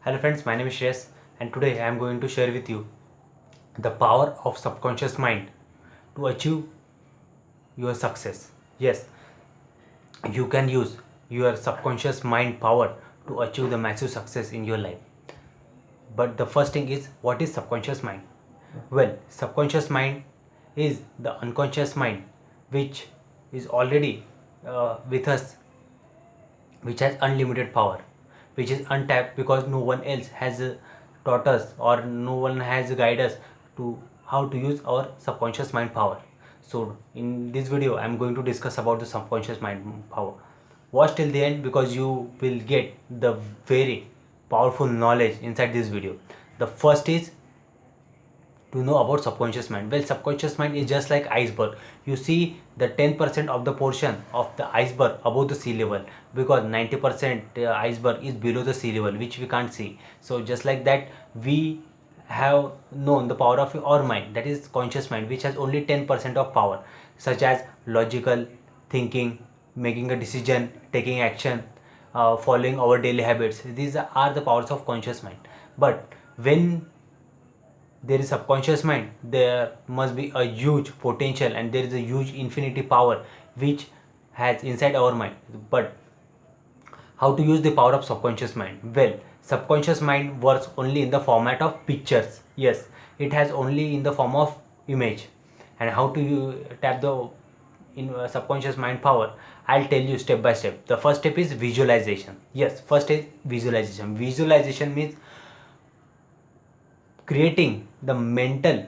Hello friends, my name is Shreyas and today I am going to share with you the power of subconscious mind to achieve your success. Yes, you can use your subconscious mind power to achieve the massive success in your life. But the first thing is, what is subconscious mind? Well, subconscious mind is the unconscious mind which is already with us, which has unlimited power, which is untapped because no one else has taught us or no one has guided us to how to use our subconscious mind power. So in this video I am going to discuss about the subconscious mind power. Watch till the end because you will get the very powerful knowledge inside this video. The first is to know about subconscious mind. Well, subconscious mind is just like iceberg. You see the 10% of the portion of the iceberg above the sea level, because 90% iceberg is below the sea level, which we can't see. So just like that, we have known the power of our mind, that is conscious mind, which has only 10% of power, such as logical thinking, making a decision, taking action, following our daily habits. These are the powers of conscious mind. But when there is subconscious mind, there must be a huge potential and there is a huge infinity power which has inside our mind. But how to use the power of subconscious mind? Well, subconscious mind works only in the format of pictures. Yes, it has only in the form of image. And how to tap the subconscious mind power, I'll tell you step by step. The first step is visualization. Yes, first is visualization. Visualization means creating the mental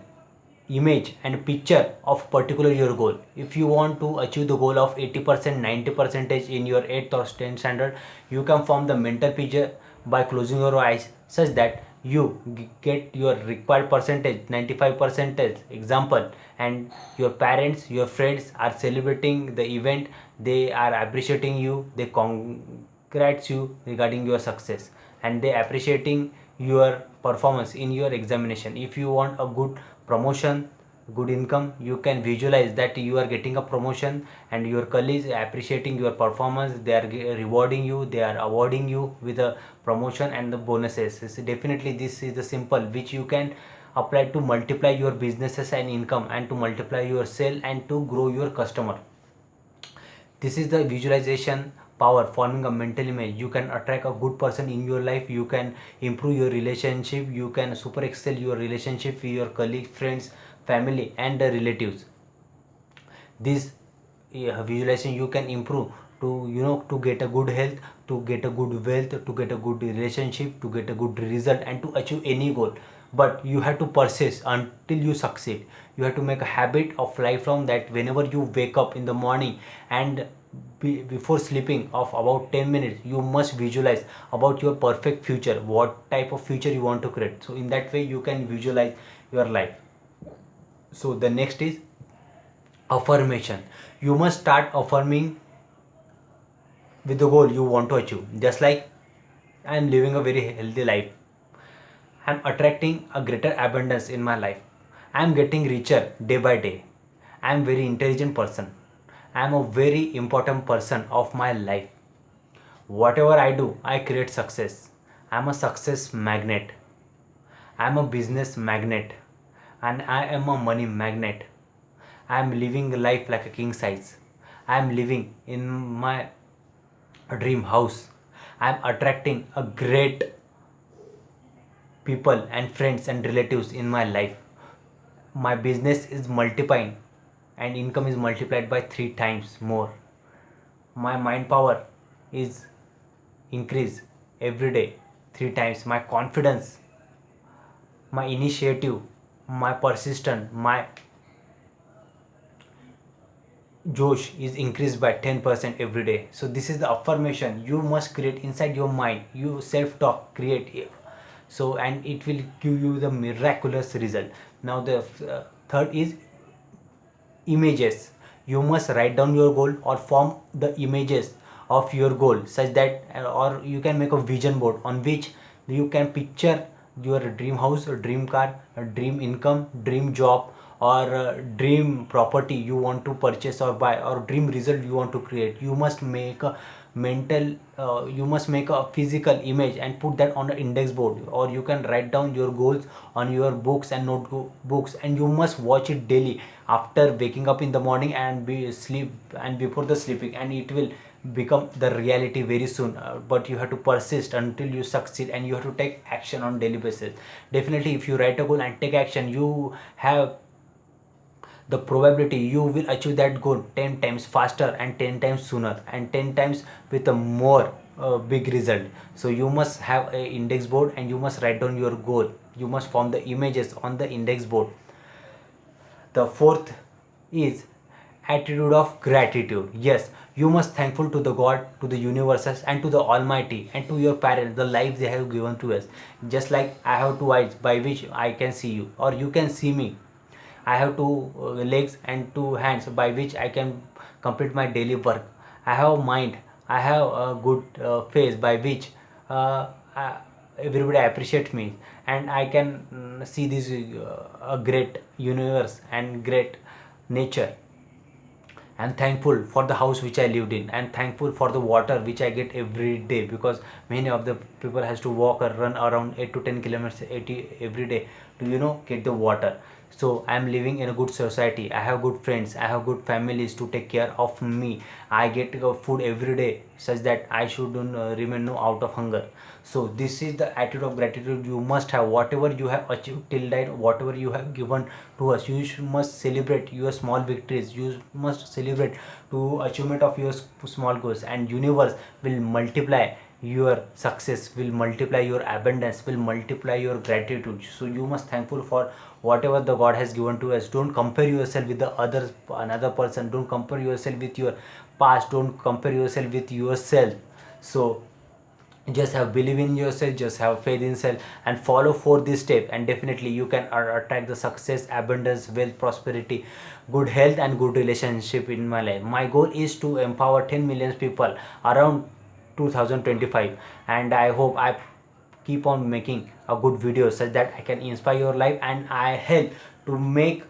image and picture of particular your goal. If you want to achieve the goal of 80%, 90% in your 8th or 10th standard, you can form the mental picture by closing your eyes, such that you get your required percentage, 95 percentage example, and your parents, your friends are celebrating the event, they are appreciating you, they congrats you regarding your success, and they appreciating your performance in your examination. If you want a good promotion, good income, you can visualize that you are getting a promotion and your colleagues appreciating your performance, they are rewarding you, they are awarding you with a promotion and the bonuses. Definitely this is the simple which you can apply to multiply your businesses and income, and to multiply your sale and to grow your customer. This is the visualization power, forming a mental image. You can attract a good person in your life, you can improve your relationship, you can super excel your relationship with your colleagues, friends, family and the relatives. This visualization you can improve to to get a good health, to get a good wealth, to get a good relationship, to get a good result and to achieve any goal. But you have to persist until you succeed. You have to make a habit of lifelong, that whenever you wake up in the morning and before sleeping of about 10 minutes, you must visualize about your perfect future, what type of future you want to create. So in that way you can visualize your life. So the next is affirmation. You must start affirming with the goal you want to achieve. Just like, I am living a very healthy life, I am attracting a greater abundance in my life, I am getting richer day by day, I am very intelligent person, I am a very important person of my life, whatever I do I create success, I am a success magnet, I am a business magnet, and I am a money magnet. I am living life like a king size. I am living in my dream house. I am attracting a great people and friends and relatives in my life. My business is multiplying and income is multiplied by 3 times more. My mind power is increased every day 3 times. My confidence, my initiative, my persistence, my Josh is increased by 10% every day. So this is the affirmation you must create inside your mind. You self-talk create. So and it will give you the miraculous result. Now the third is images. You must write down your goal or form the images of your goal, such that or you can make a vision board on which you can picture your dream house, a dream car, a dream income, dream job, or dream property you want to purchase or buy, or dream result you want to create. You must make a mental you must make a physical image and put that on the index board, or you can write down your goals on your books and notebooks, and you must watch it daily after waking up in the morning and be sleep and before the sleeping, and it will become the reality very soon. But you have to persist until you succeed, and you have to take action on daily basis. Definitely if you write a goal and take action, you have the probability you will achieve that goal 10 times faster and 10 times sooner and 10 times with a more big result. So you must have a index board and you must write down your goal. You must form the images on the index board. The fourth is attitude of gratitude. Yes, you must thankful to the God, to the universes, and to the Almighty, and to your parents, the life they have given to us. Just like I have two eyes by which I can see you, or you can see me. I have two legs and two hands by which I can complete my daily work. I have mind. I have a good face by which uh, everybody appreciates me, and I can see this a great universe and great nature. I'm thankful for the house which I lived in, and thankful for the water which I get every day, because many of the people has to walk or run around 8 to 10 kilometers every day to get the water. So I am living in a good society. I have good friends. I have good families to take care of me. I get food every day such that I shouldn't remain no out of hunger. So this is the attitude of gratitude you must have. Whatever you have achieved till date, whatever you have given to us, you must celebrate your small victories. You must celebrate to achievement of your small goals, and universe will multiply your success, will multiply your abundance, will multiply your gratitude. So you must thankful for whatever the God has given to us. Don't compare yourself with the another person. Don't compare yourself with your past. Don't compare yourself with yourself. So just have believe in yourself, just have faith in self, and follow for this step, and definitely you can attract the success, abundance, wealth, prosperity, good health, and good relationship in my life. My goal is to empower 10 million people around 2025, and I hope I keep on making a good video such that I can inspire your life, and I help to make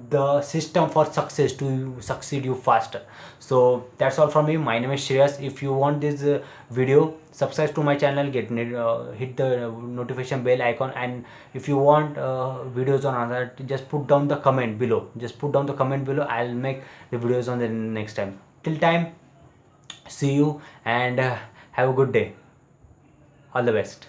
the system for success to succeed you faster. So that's all from me. My name is Shreyas. If you want this video, subscribe to my channel, hit the notification bell icon, and if you want videos on other, just put down the comment below. Just put down the comment below. I'll make the videos on the next time. Till time, see you, and have a good day. All the best.